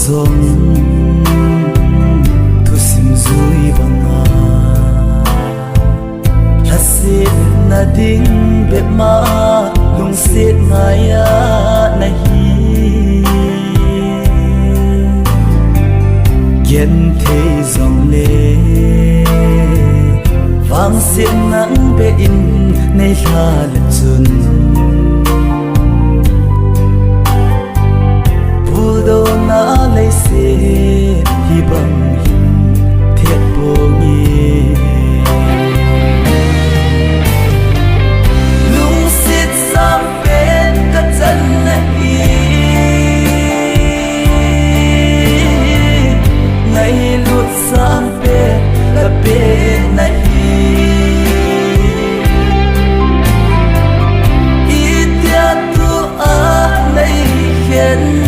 zong thu sim zui banga la sit na ding be ma lung sit ngaya na hi gen thế dòng lệ vang sit nắng be in nei la le chun do na lấy xe hi bằng thiệt vô nghi lung xịt sang bên các chân này ngày lụt sang bên là bên này ít tiệt tu à lấy khen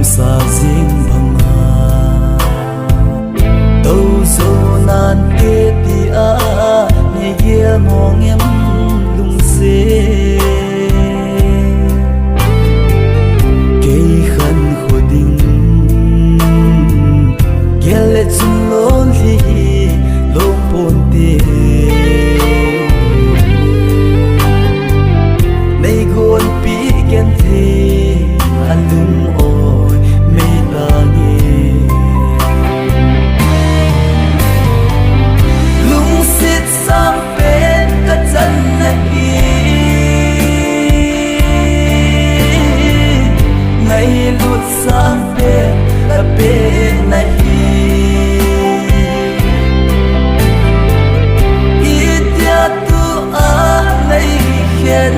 sa riêng bằng đâu số nan tê ti a này kia mong em lung xê cây khăn khô đinh kia lệ chung lôn li lôn bồn tê này gôn pi kén thê anh lung sang bên là bên này ít ya tu a lấy khen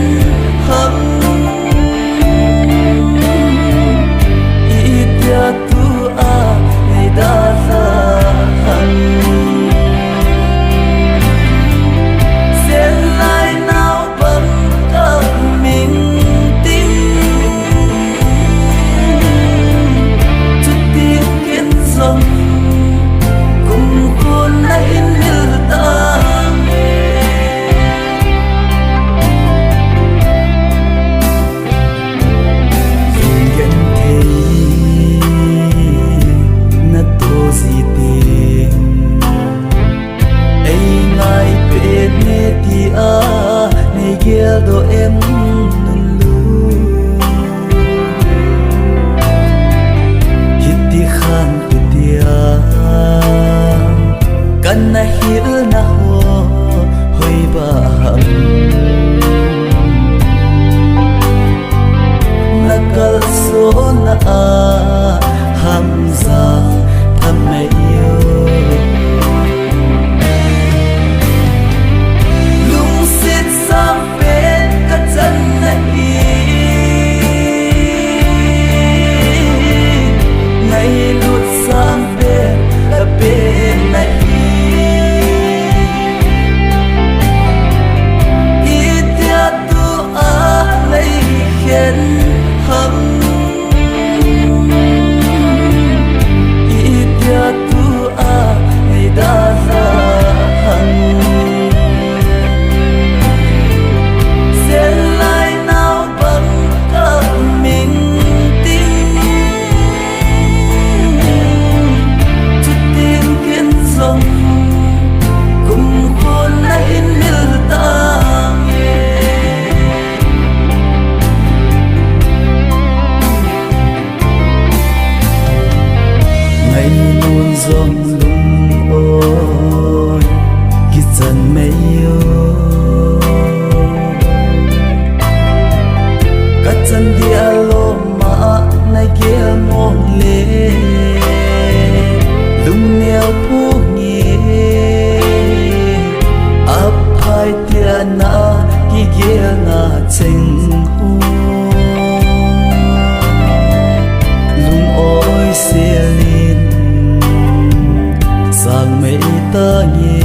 hâm ít ya tu a lấy đa la hâm xem lại nào bằng các mình cùng khôn lấy như ta dừng gần thế na tô gì tiền ấy ngài bên nè thì à này kia đồ em kan na hil na ho hoi ba ham nakal so na a hamza phameyo lung sit sang bên ka chan na hi ngày lụt sang bên là bên này khen hâm ít ya tu a ngày đã ra hằng xem lại nào bằng các mình tin chút tiếng kiến rồng cùng khôn lấy như ta ngày luôn dòng lung ôi khi chân mây yêu các chân dia lô mà này kia mong lê lung neo phu nhẹ ấp hai tia na gi ghia nga cheng ho lung oi selin sang mei ta nghe